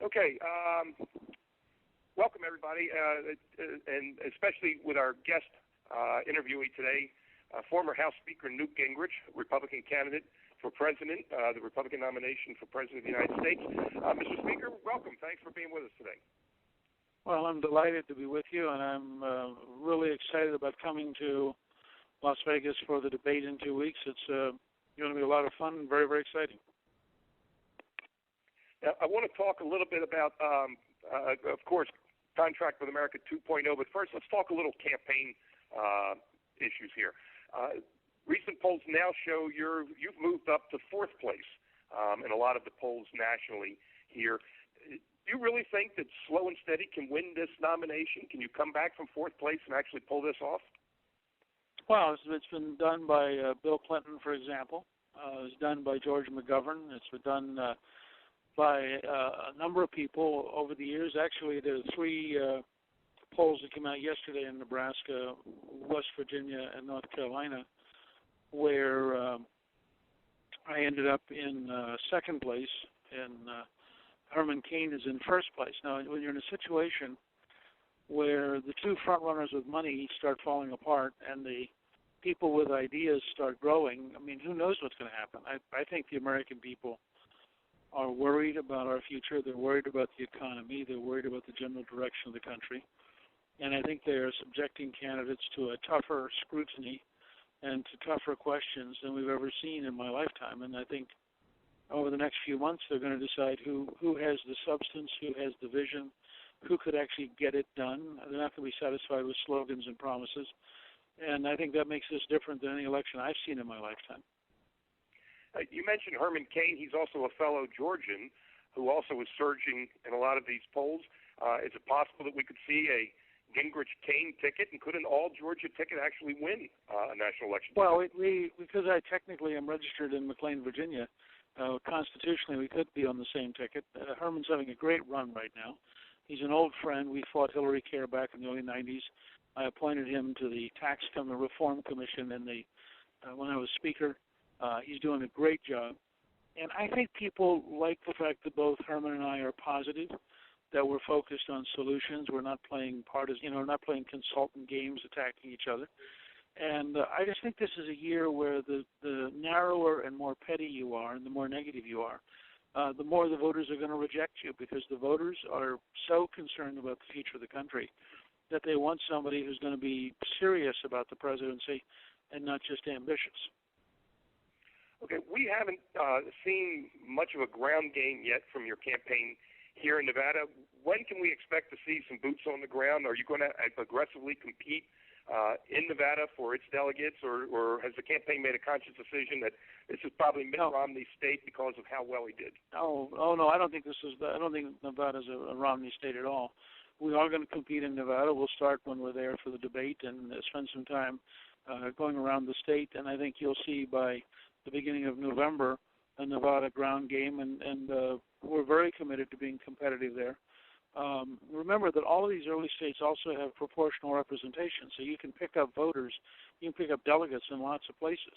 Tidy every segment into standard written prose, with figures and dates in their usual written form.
Okay, welcome everybody, and especially with our guest interviewee today, former House Speaker Newt Gingrich, Republican candidate for president, the Republican nomination for president of the United States. Mr. Speaker, welcome. Thanks for being with us today. Well, I'm delighted to be with you, and I'm really excited about coming to Las Vegas for the debate in 2 weeks. It's going to be a lot of fun and very, very exciting. Now, I want to talk a little bit about, of course, Contract with America 2.0, but first let's talk a little campaign issues here. Recent polls now show you've moved up to fourth place in a lot of the polls nationally here. Do you really think that Slow and Steady can win this nomination? Can you come back from fourth place and actually pull this off? Well, it's been done by Bill Clinton, for example. It was done by George McGovern. It's been done by a number of people over the years. Actually, there are three polls that came out yesterday in Nebraska, West Virginia, and North Carolina, where I ended up in second place, and Herman Cain is in first place. Now, when you're in a situation where the two front runners with money start falling apart and the people with ideas start growing, I mean, who knows what's going to happen? I think the American people are worried about our future. They're worried about the economy. They're worried about the general direction of the country. And I think they are subjecting candidates to a tougher scrutiny and to tougher questions than we've ever seen in my lifetime. And I think over the next few months they're going to decide who has the substance, who has the vision, who could actually get it done. They're not going to be satisfied with slogans and promises. And I think that makes this different than any election I've seen in my lifetime. You mentioned Herman Cain. He's also a fellow Georgian who also is surging in a lot of these polls. Is it possible that we could see a Gingrich-Cain ticket, and could an all-Georgia ticket actually win a national election? Well, because I technically am registered in McLean, Virginia, constitutionally we could be on the same ticket. Herman's having a great run right now. He's an old friend. We fought Hillary Care back in the early 90s. I appointed him to the Tax Reform Commission when I was Speaker. He's doing a great job. And I think people like the fact that both Herman and I are positive, that we're focused on solutions. We're not playing we're not playing consultant games attacking each other. And I just think this is a year where the narrower and more petty you are and the more negative you are, the more the voters are going to reject you, because the voters are so concerned about the future of the country that they want somebody who's going to be serious about the presidency and not just ambitious. Okay, we haven't seen much of a ground game yet from your campaign here in Nevada. When can we expect to see some boots on the ground? Are you going to aggressively compete in Nevada for its delegates, or has the campaign made a conscious decision that this is probably Mitt Romney's state because of how well he did? Oh no, I don't think Nevada's a Romney state at all. We are going to compete in Nevada. We'll start when we're there for the debate and spend some time going around the state, and I think you'll see by the beginning of November a Nevada ground game, and we're very committed to being competitive there. Remember that all of these early states also have proportional representation, so you can pick up voters, you can pick up delegates in lots of places.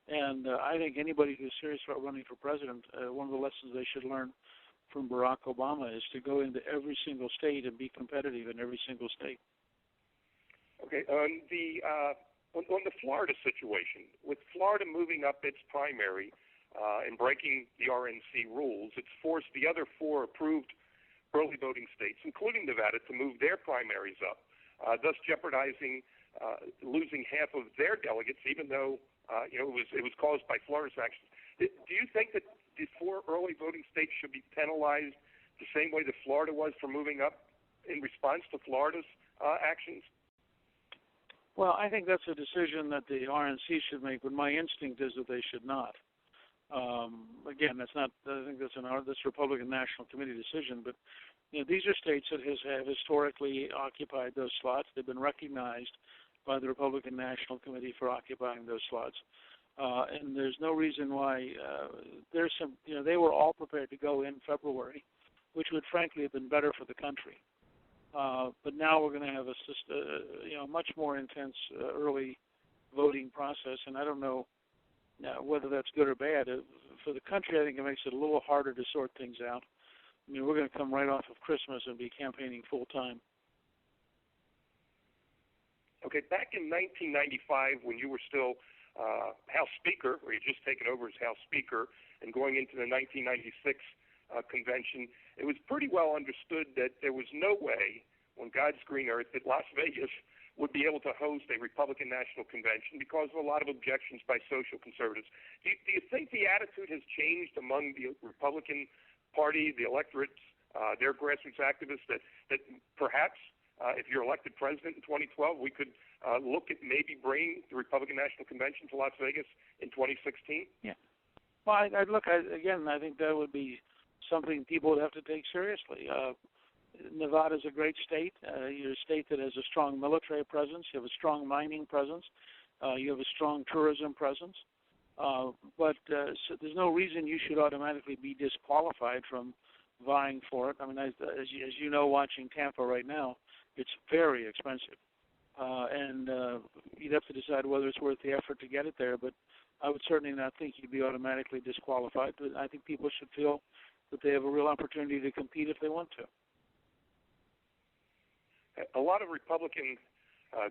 And I think anybody who's serious about running for president, one of the lessons they should learn from Barack Obama is to go into every single state and be competitive in every single state. Okay, on the Florida situation, with Florida moving up its primary and breaking the RNC rules, it's forced the other four approved early voting states, including Nevada, to move their primaries up, thus jeopardizing losing half of their delegates, even though it was caused by Florida's actions. Do you think that the four early voting states should be penalized the same way that Florida was for moving up in response to Florida's actions? Well, I think that's a decision that the RNC should make, but my instinct is that they should not. Again, that's not. I think that's this Republican National Committee decision. But these are states that have historically occupied those slots. They've been recognized by the Republican National Committee for occupying those slots, and there's no reason why there's some. They were all prepared to go in February, which would frankly have been better for the country. But now we're going to have a much more intense early voting process, and I don't know whether that's good or bad. For the country, I think it makes it a little harder to sort things out. I mean, we're going to come right off of Christmas and be campaigning full time. Okay, back in 1995, when you were still House Speaker, or you just taken over as House Speaker, and going into the 1996 convention, it was pretty well understood that there was no way on God's green earth that Las Vegas would be able to host a Republican National Convention because of a lot of objections by social conservatives. Do you think the attitude has changed among the Republican Party, the electorates, their grassroots activists, that perhaps if you're elected president in 2012, we could look at maybe bringing the Republican National Convention to Las Vegas in 2016? Yeah. Well, I think that would be something people would have to take seriously. Nevada's a great state. You're a state that has a strong military presence. You have a strong mining presence. You have a strong tourism presence. But so there's no reason you should automatically be disqualified from vying for it. I mean, as you know, watching Tampa right now, it's very expensive. And you'd have to decide whether it's worth the effort to get it there. But I would certainly not think you'd be automatically disqualified. But I think people should feel that they have a real opportunity to compete if they want to. A lot of Republican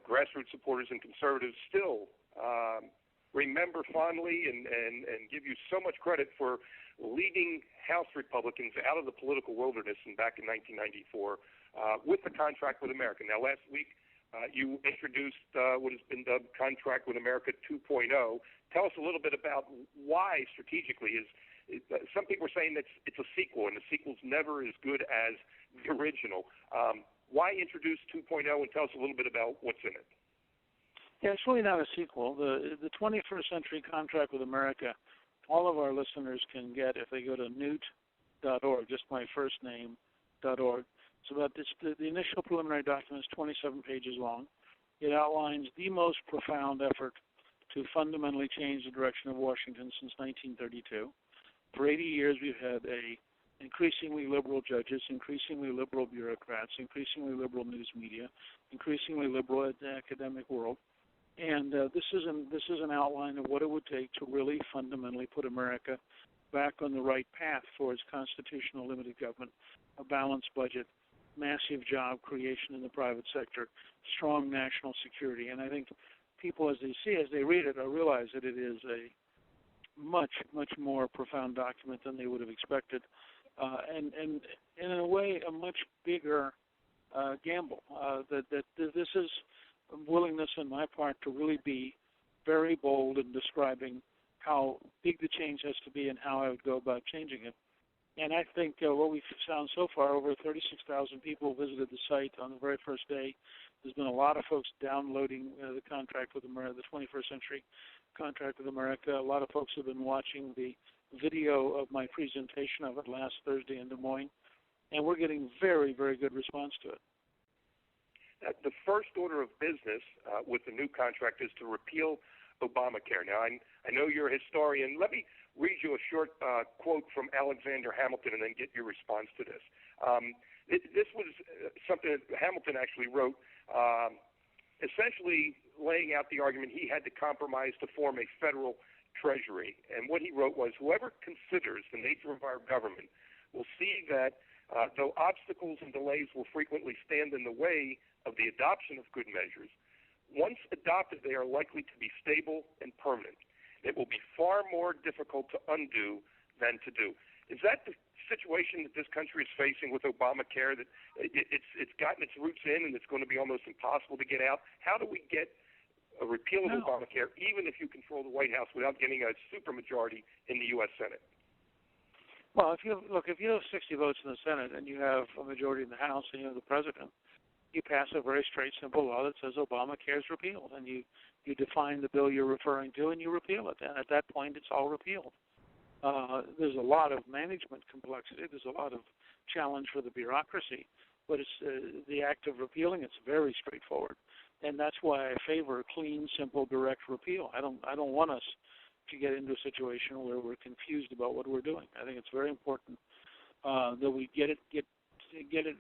grassroots supporters and conservatives still remember fondly and give you so much credit for leading House Republicans out of the political wilderness back in 1994 with the Contract with America. Now, last week you introduced what has been dubbed Contract with America 2.0. Tell us a little bit about why strategically some people are saying that it's a sequel, and the sequel's never as good as the original. Why introduce 2.0, and tell us a little bit about what's in it? Yeah, it's really not a sequel. The 21st Century Contract with America, all of our listeners can get if they go to newt.org, just my first name.org. So that the initial preliminary document is 27 pages long. It outlines the most profound effort to fundamentally change the direction of Washington since 1932. For 80 years, we've had increasingly liberal judges, increasingly liberal bureaucrats, increasingly liberal news media, increasingly liberal academic world. And this is an outline of what it would take to really fundamentally put America back on the right path towards constitutional limited government, a balanced budget, massive job creation in the private sector, strong national security. And I think people, as they read it, realize that it is a much, much more profound document than they would have expected. And in a way, a much bigger gamble. That this is a willingness on my part to really be very bold in describing how big the change has to be and how I would go about changing it. And I think what we've found so far, over 36,000 people visited the site on the very first day. There's been a lot of folks downloading the Contract with America, the 21st Century Contract with America. A lot of folks have been watching the video of my presentation of it last Thursday in Des Moines, and we're getting very, very good response to it. The first order of business with the new contract is to repeal Obamacare. Now, I know you're a historian. Let me read you a short quote from Alexander Hamilton and then get your response to this. This was something that Hamilton actually wrote, essentially laying out the argument he had to compromise to form a federal treasury. And what he wrote was, whoever considers the nature of our government will see that though obstacles and delays will frequently stand in the way of the adoption of good measures, once adopted, they are likely to be stable and permanent. It will be far more difficult to undo than to do. Is that the situation that this country is facing with Obamacare, that it's gotten its roots in and it's going to be almost impossible to get out? How do we get a repeal of Obamacare, even if you control the White House, without getting a supermajority in the U.S. Senate? Well, if you have 60 votes in the Senate and you have a majority in the House and you have the president, you pass a very straight, simple law that says Obamacare is repealed, and you define the bill you're referring to and you repeal it. And at that point, it's all repealed. There's a lot of management complexity. There's a lot of challenge for the bureaucracy, but it's the act of repealing. It's very straightforward, and that's why I favor a clean, simple, direct repeal. I don't want us to get into a situation where we're confused about what we're doing. I think it's very important that we get it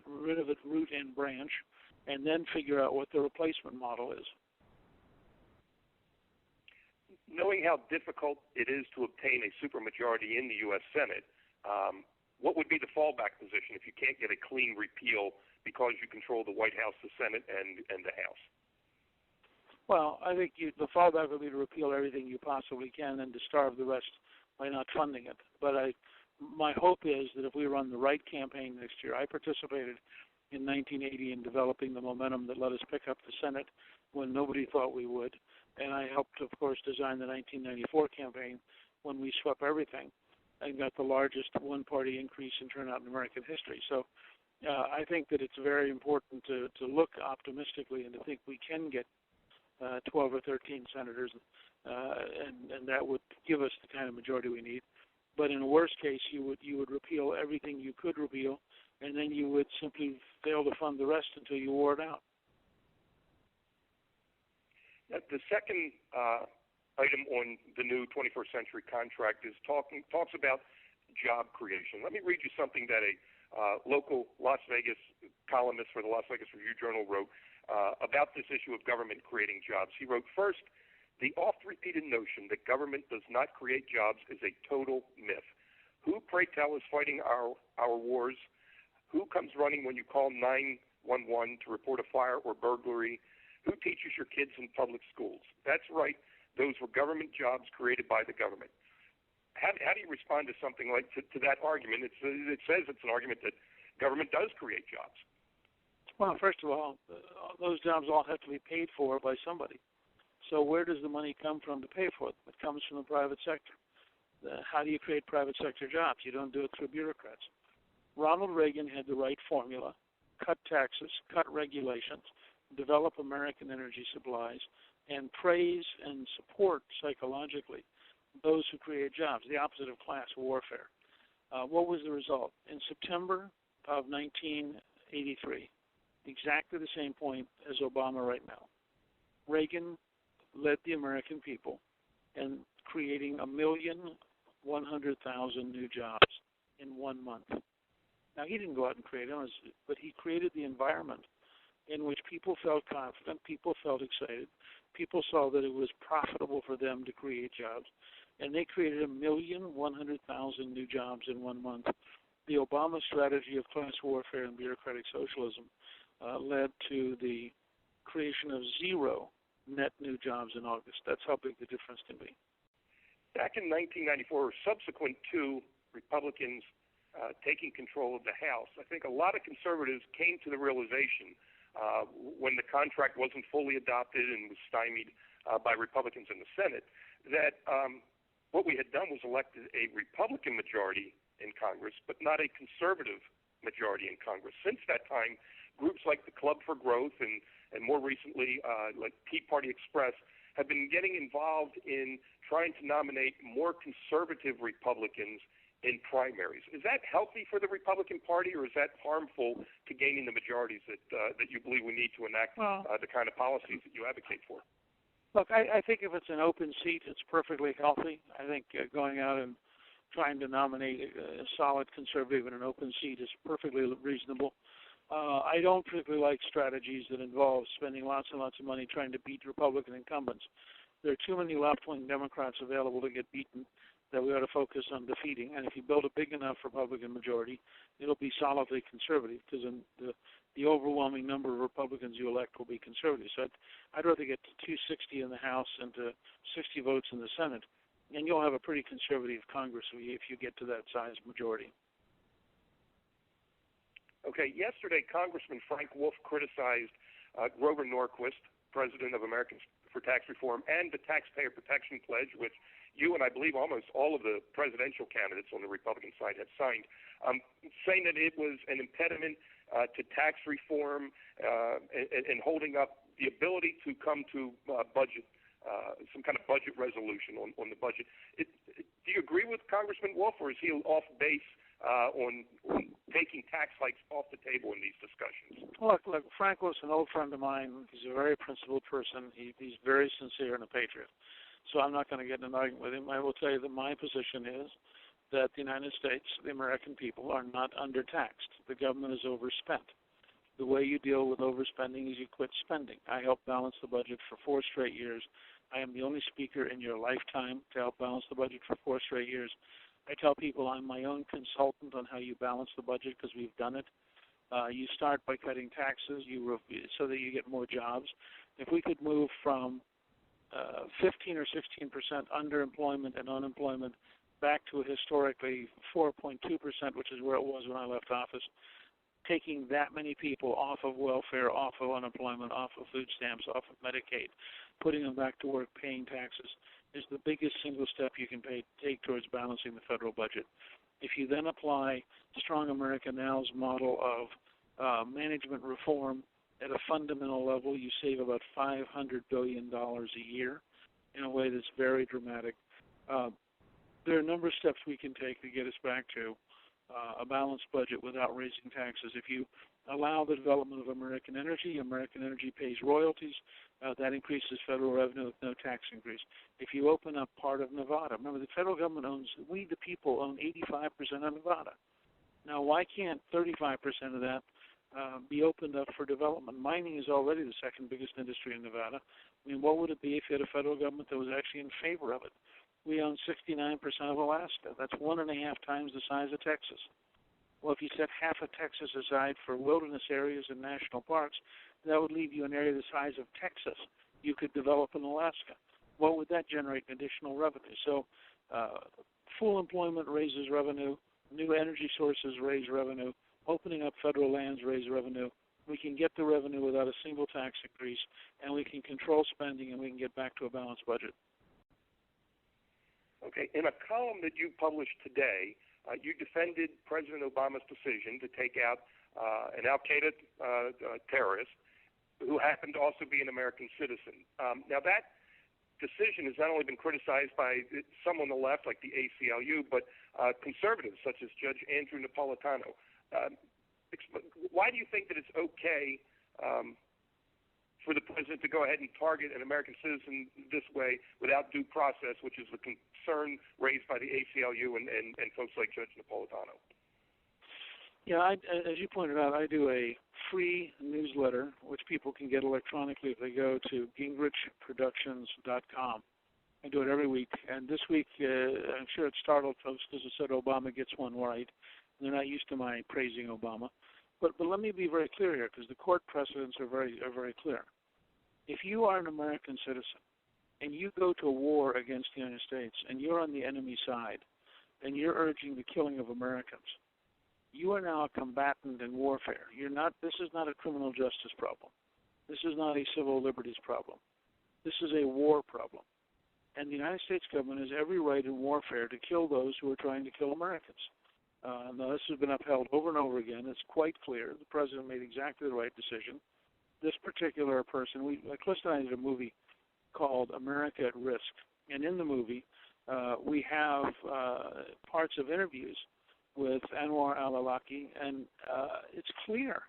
rid of it root and branch, and then figure out what the replacement model is. Knowing how difficult it is to obtain a supermajority in the U.S. Senate, what would be the fallback position if you can't get a clean repeal because you control the White House, the Senate, and the House? Well, I think the fallback would be to repeal everything you possibly can and to starve the rest by not funding it. But my hope is that if we run the right campaign next year, I participated in 1980 in developing the momentum that let us pick up the Senate when nobody thought we would, and I helped, of course, design the 1994 campaign when we swept everything and got the largest one-party increase in turnout in American history. So I think that it's very important to look optimistically and to think we can get 12 or 13 senators, and that would give us the kind of majority we need. But in a worst case, you would repeal everything you could repeal, and then you would simply fail to fund the rest until you wore it out. The second item on the new 21st century contract is talks about job creation. Let me read you something that a local Las Vegas columnist for the Las Vegas Review-Journal wrote about this issue of government creating jobs. He wrote, first, the oft-repeated notion that government does not create jobs is a total myth. Who, pray tell, is fighting our wars? Who comes running when you call 911 to report a fire or burglary? Who teaches your kids in public schools? That's right. Those were government jobs created by the government. How do you respond to something like to that argument? It says it's an argument that government does create jobs. Well, first of all, those jobs all have to be paid for by somebody. So where does the money come from to pay for them? It comes from the private sector. How do you create private sector jobs? You don't do it through bureaucrats. Ronald Reagan had the right formula: cut taxes, cut regulations, develop American energy supplies, and praise and support psychologically those who create jobs, the opposite of class warfare. What was the result? In September of 1983, exactly the same point as Obama right now, Reagan led the American people in creating 1,100,000 new jobs in 1 month. Now, he didn't go out and create them, but he created the environment in which people felt confident, people felt excited, people saw that it was profitable for them to create jobs, and they created 1,100,000 new jobs in 1 month. The Obama strategy of class warfare and bureaucratic socialism led to the creation of 0 net new jobs in August. That's how big the difference can be. Back in 1994, subsequent to Republicans taking control of the House, I think a lot of conservatives came to the realization when the contract wasn't fully adopted and was stymied by Republicans in the Senate that what we had done was elected a Republican majority in Congress, but not a conservative majority in Congress. Since that time, groups like the Club for Growth and more recently like Tea Party Express have been getting involved in trying to nominate more conservative Republicans in primaries. Is that healthy for the Republican Party, or is that harmful to gaining the majorities that you believe we need to enact the kind of policies that you advocate for? Look, I think if it's an open seat, it's perfectly healthy. I think going out and trying to nominate a solid conservative in an open seat is perfectly reasonable. I don't particularly like strategies that involve spending lots and lots of money trying to beat Republican incumbents. There are too many left-wing Democrats available to get beaten that we ought to focus on defeating. And if you build a big enough Republican majority, it'll be solidly conservative, because the overwhelming number of Republicans you elect will be conservative. So I'd rather get to 260 in the House and to 60 votes in the Senate, and you'll have a pretty conservative Congress if you get to that size majority. Okay, yesterday Congressman Frank Wolf criticized Grover Norquist, president of Americans for Tax Reform, and the Taxpayer Protection Pledge, which you and I believe almost all of the presidential candidates on the Republican side have signed, saying that it was an impediment to tax reform and holding up the ability to come to budget, some kind of budget resolution on the budget. Do you agree with Congressman Wolf, or is he off base on taking tax hikes off the table in these discussions? Look, Frank was an old friend of mine. He's a very principled person. He's very sincere and a patriot. So I'm not going to get in an argument with him. I will tell you that my position is that the United States, the American people, are not undertaxed. The government is overspent. The way you deal with overspending is you quit spending. I helped balance the budget for 4 straight years. I am the only speaker in your lifetime to help balance the budget for 4 straight years. I tell people I'm my own consultant on how you balance the budget because we've done it. You start by cutting taxes so that you get more jobs. If we could move from 15 or 16% underemployment and unemployment back to a historically 4.2%, which is where it was when I left office, taking that many people off of welfare, off of unemployment, off of food stamps, off of Medicaid, putting them back to work, paying taxes, is the biggest single step you can take towards balancing the federal budget. If you then apply Strong America Now's model of management reform at a fundamental level, you save about $500 billion a year in a way that's very dramatic. There are a number of steps we can take to get us back to a balanced budget without raising taxes. If you allow the development of American Energy pays royalties. That increases federal revenue with no tax increase. If you open up part of Nevada, remember the federal government owns, we the people own 85% of Nevada. Now why can't 35% of that be opened up for development? Mining is already the second biggest industry in Nevada. I mean, what would it be if you had a federal government that was actually in favor of it? We own 69% of Alaska. That's 1.5 times the size of Texas. Well, if you set half of Texas aside for wilderness areas and national parks, that would leave you an area the size of Texas you could develop in Alaska. What would that generate in additional revenue? So full employment raises revenue, new energy sources raise revenue, opening up federal lands raise revenue. We can get the revenue without a single tax increase, and we can control spending, and we can get back to a balanced budget. Okay, in a column that you published today, you defended President Obama's decision to take out an al-Qaeda terrorist who happened to also be an American citizen. Now that decision has not only been criticized by some on the left, like the ACLU, but conservatives such as Judge Andrew Napolitano. Why do you think that it's okay for the president to go ahead and target an American citizen this way without due process, which is the concern raised by the ACLU and folks like Judge Napolitano? Yeah, as you pointed out, I do a free newsletter, which people can get electronically if they go to gingrichproductions.com. I do it every week, and this week I'm sure it startled folks because it said Obama gets one right. They're not used to my praising Obama. But let me be very clear here, because the court precedents are very clear. If you are an American citizen and you go to war against the United States and you're on the enemy side and you're urging the killing of Americans, you are now a combatant in warfare. This is not a criminal justice problem. This is not a civil liberties problem. This is a war problem. And the United States government has every right in warfare to kill those who are trying to kill Americans. Now, this has been upheld over and over again. It's quite clear. The president made exactly the right decision. This particular person, Cliff and I did a movie called America at Risk. And in the movie, we have parts of interviews with Anwar al-Awlaki, and it's clear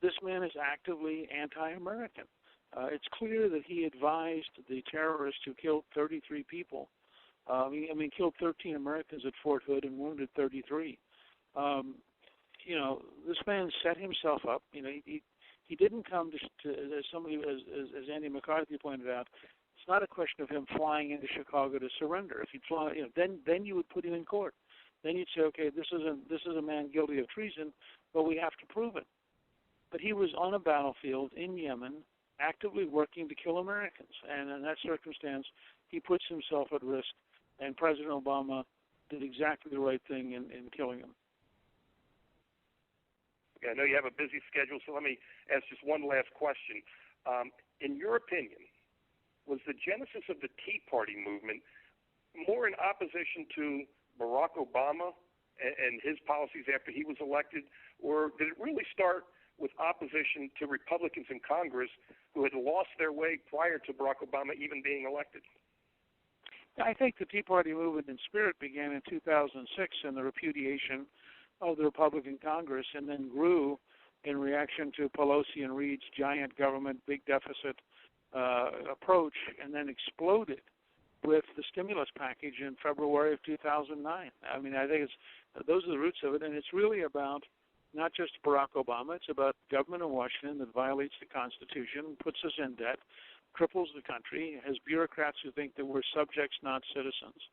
this man is actively anti-American. It's clear that he advised the terrorists who killed 33 people. Killed 13 Americans at Fort Hood and wounded 33. This man set himself up. He didn't come to as somebody as Andy McCarthy pointed out. It's not a question of him flying into Chicago to surrender. If he'd fly, then you would put him in court. Then you'd say, okay, this is a man guilty of treason, but we have to prove it. But he was on a battlefield in Yemen, actively working to kill Americans, and in that circumstance, he puts himself at risk. And President Obama did exactly the right thing in killing him. Okay, I know you have a busy schedule, so let me ask just one last question. In your opinion, was the genesis of the Tea Party movement more in opposition to Barack Obama and his policies after he was elected, or did it really start with opposition to Republicans in Congress who had lost their way prior to Barack Obama even being elected? I think the Tea Party movement in spirit began in 2006 in the repudiation of the Republican Congress and then grew in reaction to Pelosi and Reid's giant government, big deficit approach, and then exploded with the stimulus package in February of 2009. I think those are the roots of it, and it's really about not just Barack Obama. It's about government in Washington that violates the Constitution, puts us in debt, cripples the country, has bureaucrats who think that we're subjects, not citizens.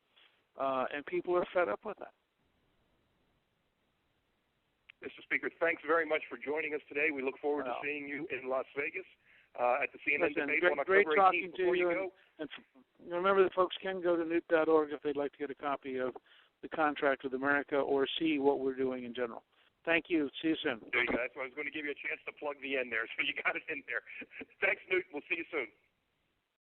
and people are fed up with that. Mr. Speaker, thanks very much for joining us today. We look forward to seeing you in Las Vegas at the CNN debate on October 18th. Great talking to you. Go. And remember that folks can go to newt.org if they'd like to get a copy of the Contract with America or see what we're doing in general. Thank you. See you soon. There you go. That's why I was going to give you a chance to plug the end there, so you got it in there. Thanks, Newt. We'll see you soon.